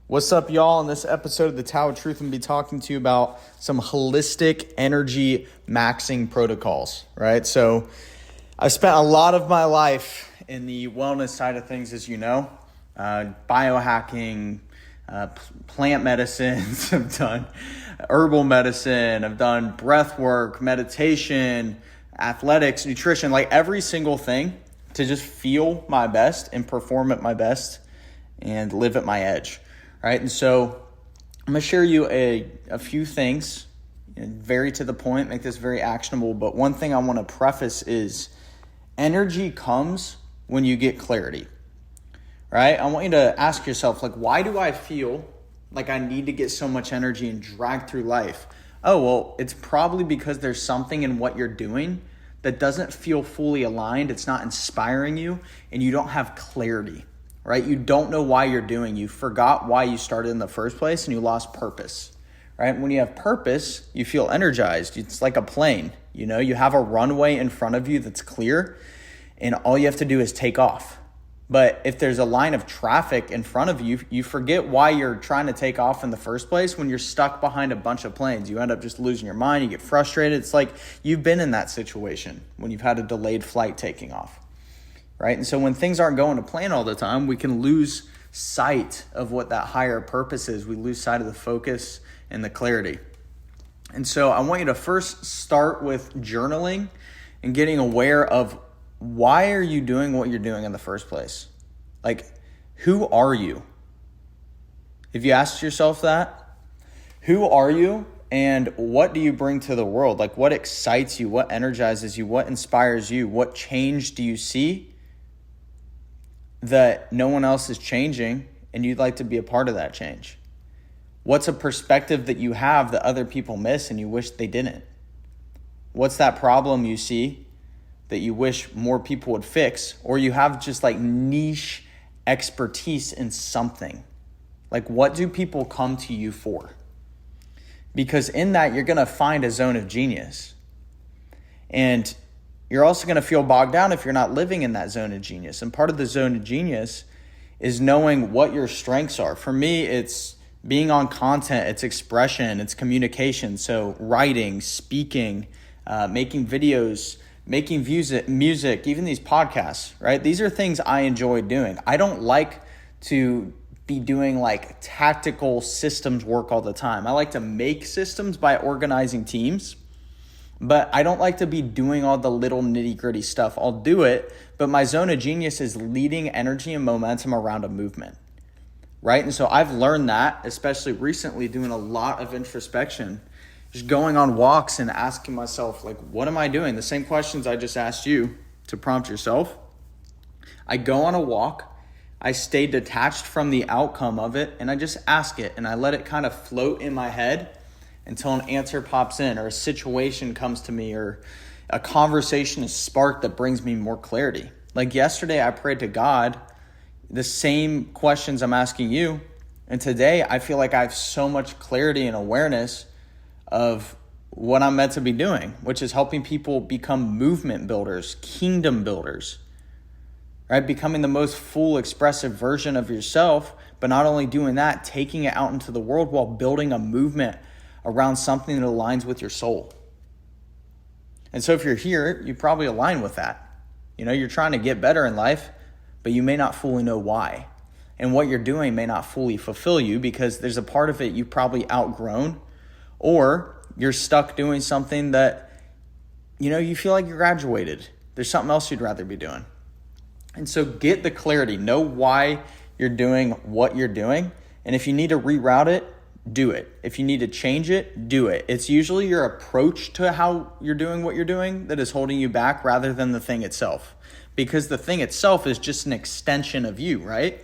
What's up, y'all? In this episode of the Tao of Truth, I'm going to be talking to you about some holistic energy maxing protocols, right? So I've spent a lot of my life in the wellness side of things, as you know, biohacking, plant medicines. I've done herbal medicine. I've done breath work, meditation, athletics, nutrition, like every single thing to just feel my best and perform at my best and live at my edge. Right, and so I'm going to share you a few things, very to the point, make this very actionable. But one thing I want to preface is energy comes when you get clarity, right? I want you to ask yourself, like, why do I feel like I need to get so much energy and drag through life? Oh, well, it's probably because there's something in what you're doing that doesn't feel fully aligned. It's not inspiring you, and you don't have clarity. Right? You don't know why you're doing. You forgot why you started in the first place and you lost purpose, right? When you have purpose, you feel energized. It's like a plane, you have a runway in front of you that's clear and all you have to do is take off. But if there's a line of traffic in front of you, you forget why you're trying to take off in the first place. When you're stuck behind a bunch of planes, you end up just losing your mind. You get frustrated. It's like you've been in that situation when you've had a delayed flight taking off. Right? And so when things aren't going to plan all the time, we can lose sight of what that higher purpose is. We lose sight of the focus and the clarity. And so I want you to first start with journaling and getting aware of why are you doing what you're doing in the first place? Like, who are you? Have you asked yourself that? Who are you and what do you bring to the world? Like, what excites you? What energizes you? What inspires you? What change do you see that no one else is changing and you'd like to be a part of that change? What's a perspective that you have that other people miss and you wish they didn't? What's that problem you see that you wish more people would fix? Or you have just like niche expertise in something. Like, what do people come to you for? Because in that, you're going to find a zone of genius. And you're also going to feel bogged down if you're not living in that zone of genius. And part of the zone of genius is knowing what your strengths are. For me, it's being on content, it's expression, it's communication. So writing, speaking, making videos, making music, even these podcasts, right? These are things I enjoy doing. I don't like to be doing like tactical systems work all the time. I like to make systems by organizing teams. But I don't like to be doing all the little nitty gritty stuff. I'll do it, but my zone of genius is leading energy and momentum around a movement, right? And so I've learned that, especially recently, doing a lot of introspection, just going on walks and asking myself, like, what am I doing? The same questions I just asked you to prompt yourself. I go on a walk, I stay detached from the outcome of it, and I just ask it, and I let it kind of float in my head until an answer pops in or a situation comes to me or a conversation is sparked that brings me more clarity. Like yesterday, I prayed to God the same questions I'm asking you. And today, I feel like I have so much clarity and awareness of what I'm meant to be doing, which is helping people become movement builders, kingdom builders, right? Becoming the most full expressive version of yourself, but not only doing that, taking it out into the world while building a movement around something that aligns with your soul. And so if you're here, you probably align with that. You're trying to get better in life, but you may not fully know why. And what you're doing may not fully fulfill you because there's a part of it you've probably outgrown, or you're stuck doing something that, you feel like you graduated. There's something else you'd rather be doing. And so get the clarity. Know why you're doing what you're doing. And if you need to reroute it, do it. If you need to change it, do it. It's usually your approach to how you're doing what you're doing that is holding you back rather than the thing itself. Because the thing itself is just an extension of you, right?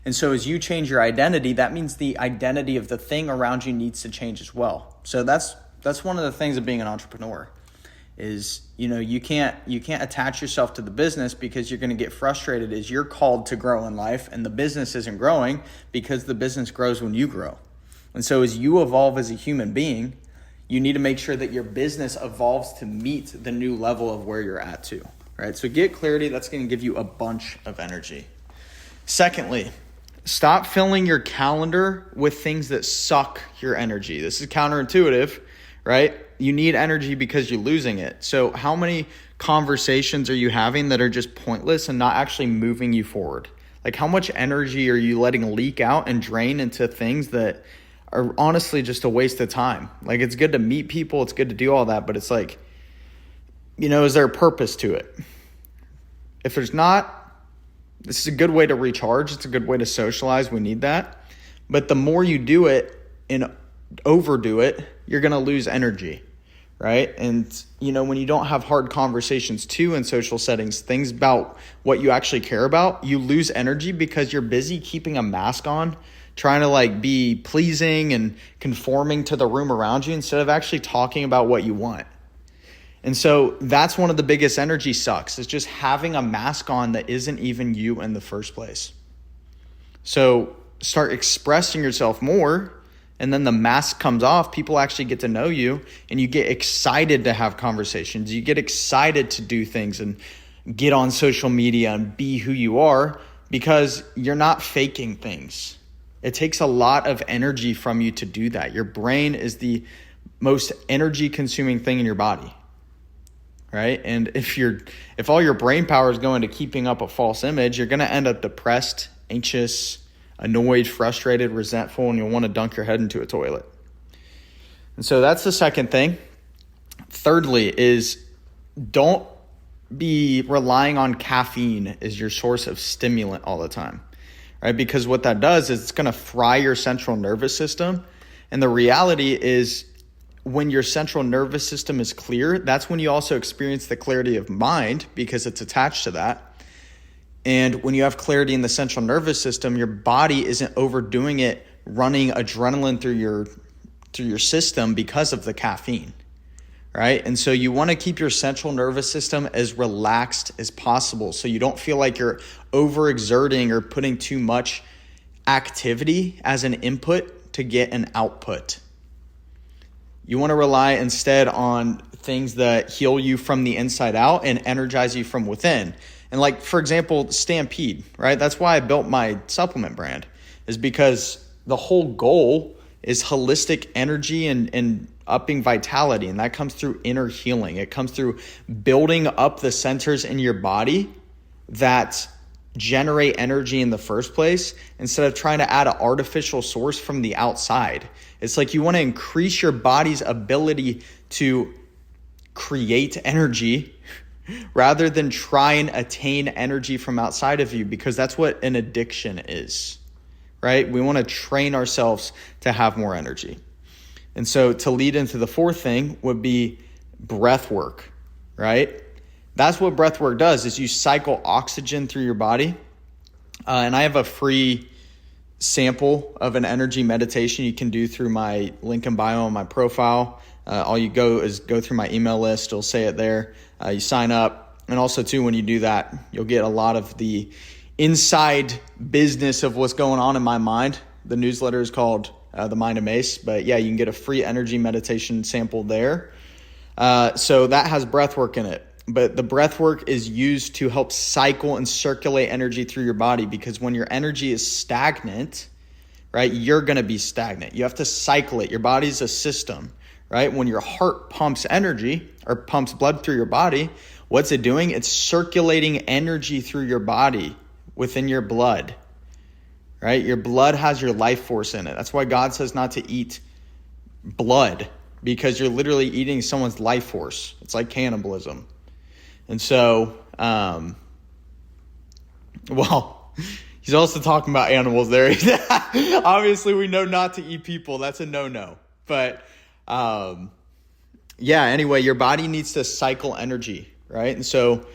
And so as you change your identity, that means the identity of the thing around you needs to change as well. So that's one of the things of being an entrepreneur is, you can't attach yourself to the business because you're going to get frustrated as you're called to grow in life and the business isn't growing because the business grows when you grow. And so as you evolve as a human being, you need to make sure that your business evolves to meet the new level of where you're at too, right? So get clarity. That's going to give you a bunch of energy. Secondly, Stop filling your calendar with things that suck your energy. This is counterintuitive, right? You need energy because you're losing it. So how many conversations are you having that are just pointless and not actually moving you forward? Like, how much energy are you letting leak out and drain into things that are honestly just a waste of time? Like, it's good to meet people, it's good to do all that, but it's like, is there a purpose to it? If there's not, this is a good way to recharge. It's a good way to socialize. We need that. But the more you do it and overdo it, you're going to lose energy, right? And, when you don't have hard conversations too in social settings, things about what you actually care about, you lose energy because you're busy keeping a mask on, trying to be pleasing and conforming to the room around you instead of actually talking about what you want. And so that's one of the biggest energy sucks, is just having a mask on that isn't even you in the first place. So start expressing yourself more, and then the mask comes off. People actually get to know you, and you get excited to have conversations. You get excited to do things and get on social media and be who you are because you're not faking things. It takes a lot of energy from you to do that. Your brain is the most energy consuming thing in your body. Right? And if all your brain power is going to keeping up a false image, you're going to end up depressed, anxious, annoyed, frustrated, resentful, and you'll want to dunk your head into a toilet. And so that's the second thing. Thirdly is, don't be relying on caffeine as your source of stimulant all the time, right? Because what that does is it's going to fry your central nervous system. And the reality is, when your central nervous system is clear, that's when you also experience the clarity of mind, because it's attached to that. And when you have clarity in the central nervous system, your body isn't overdoing it, running adrenaline through your system because of the caffeine, right? And so you want to keep your central nervous system as relaxed as possible so you don't feel like you're overexerting or putting too much activity as an input to get an output. You want to rely instead on things that heal you from the inside out and energize you from within. And for example, Stampede, right? That's why I built my supplement brand, is because the whole goal is holistic energy and upping vitality. And that comes through inner healing. It comes through building up the centers in your body that generate energy in the first place, instead of trying to add an artificial source from the outside. It's like you want to increase your body's ability to create energy rather than try and attain energy from outside of you, because that's what an addiction is, right? We want to train ourselves to have more energy. And so to lead into the fourth thing would be breath work, right? That's what breath work does, is you cycle oxygen through your body. And I have a free sample of an energy meditation you can do through my link in bio on my profile. All you go is go through my email list. It'll say it there. You sign up. And also, too, when you do that, you'll get a lot of the inside business of what's going on in my mind. The newsletter is called The Mind of Mace. But yeah, you can get a free energy meditation sample there. So that has breath work in it. But the breath work is used to help cycle and circulate energy through your body, because when your energy is stagnant, right, you're going to be stagnant. You have to cycle it. Your body's a system, right? When your heart pumps energy or pumps blood through your body, what's it doing? It's circulating energy through your body within your blood, right? Your blood has your life force in it. That's why God says not to eat blood, because you're literally eating someone's life force. It's like cannibalism. And so, he's also talking about animals there. Obviously, we know not to eat people. That's a no-no. But, anyway, your body needs to cycle energy, right? And so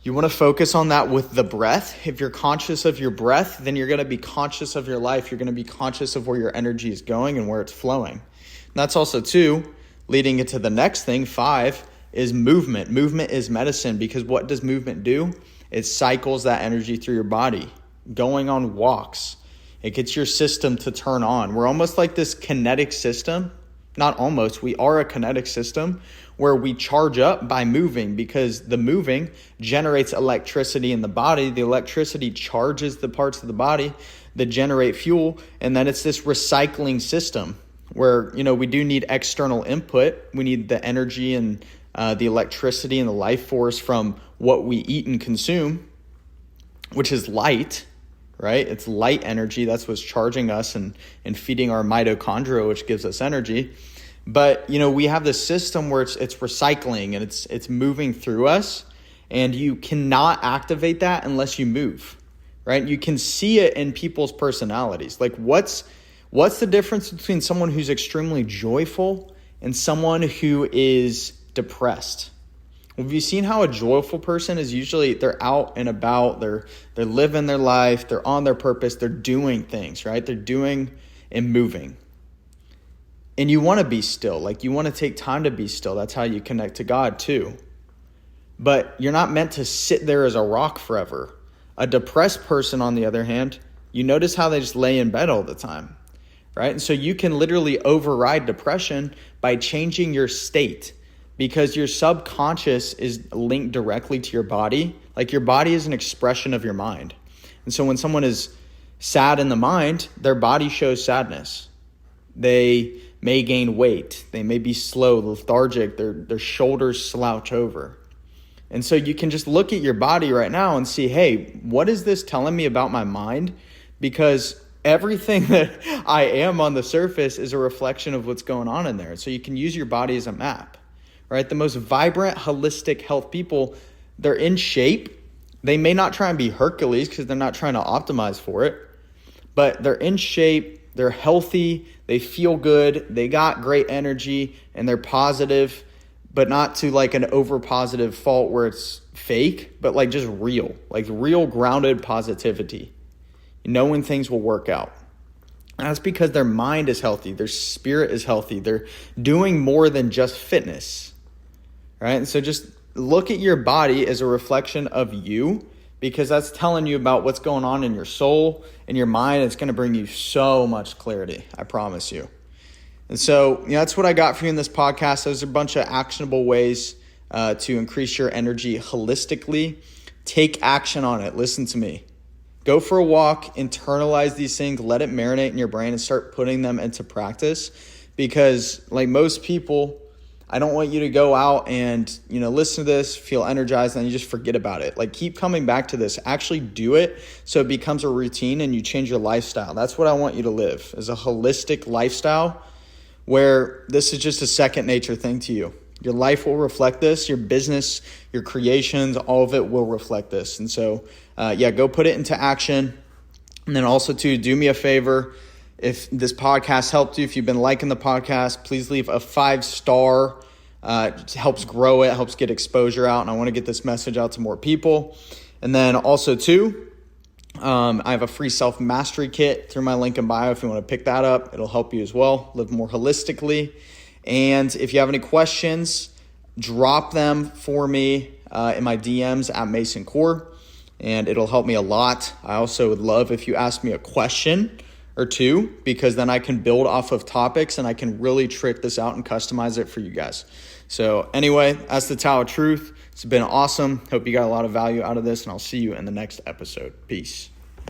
you want to focus on that with the breath. If you're conscious of your breath, then you're going to be conscious of your life. You're going to be conscious of where your energy is going and where it's flowing. And that's also, too, leading into the next thing, 5, is movement. Movement is medicine, because what does movement do? It cycles that energy through your body. Going on walks, it gets your system to turn on. We're almost like this kinetic system. Not almost, we are a kinetic system where we charge up by moving, because the moving generates electricity in the body. The electricity charges the parts of the body that generate fuel. And then it's this recycling system where, we do need external input. We need the energy and the electricity and the life force from what we eat and consume, which is light, right? It's light energy. That's what's charging us and feeding our mitochondria, which gives us energy. But, we have this system where it's recycling and it's moving through us, and you cannot activate that unless you move, right? You can see it in people's personalities. Like what's the difference between someone who's extremely joyful and someone who is depressed? Have you seen how a joyful person is usually they're out and about, they're living their life, they're on their purpose, they're doing things, right? They're doing and moving. And you want to be still, like you want to take time to be still. That's how you connect to God too. But you're not meant to sit there as a rock forever. A depressed person, on the other hand, you notice how they just lay in bed all the time, right? And so you can literally override depression by changing your state, because your subconscious is linked directly to your body. Like your body is an expression of your mind. And so when someone is sad in the mind, their body shows sadness. They may gain weight. They may be slow, lethargic. Their shoulders slouch over. And so you can just look at your body right now and see, hey, what is this telling me about my mind? Because everything that I am on the surface is a reflection of what's going on in there. So you can use your body as a map. Right? The most vibrant, holistic health people, they're in shape. They may not try and be Hercules because they're not trying to optimize for it, but they're in shape, they're healthy, they feel good, they got great energy, and they're positive, but not to like an over positive fault where it's fake, but like just real, like real grounded positivity, knowing things will work out. And that's because their mind is healthy, their spirit is healthy, they're doing more than just fitness. Right? And so just look at your body as a reflection of you, because that's telling you about what's going on in your soul and your mind. It's going to bring you so much clarity, I promise you. And so, that's what I got for you in this podcast. Those are a bunch of actionable ways to increase your energy holistically. Take action on it. Listen to me. Go for a walk, internalize these things, let it marinate in your brain and start putting them into practice. Because like most people, I don't want you to go out and, listen to this, feel energized, and then you just forget about it. Like keep coming back to this. Actually do it so it becomes a routine and you change your lifestyle. That's what I want you to live, is a holistic lifestyle where this is just a second nature thing to you. Your life will reflect this. Your business, your creations, all of it will reflect this. And so, go put it into action. And then also, too, do me a favor. If this podcast helped you, if you've been liking the podcast, please leave a 5-star. It helps grow it, helps get exposure out. And I want to get this message out to more people. And then also, too, I have a free self-mastery kit through my link in bio. If you want to pick that up, it'll help you as well, live more holistically. And if you have any questions, drop them for me in my DMs at Mason Kuhr, and it'll help me a lot. I also would love if you ask me a question or two, because then I can build off of topics and I can really trick this out and customize it for you guys. So anyway, that's the Tao of Truth. It's been awesome. Hope you got a lot of value out of this, and I'll see you in the next episode. Peace.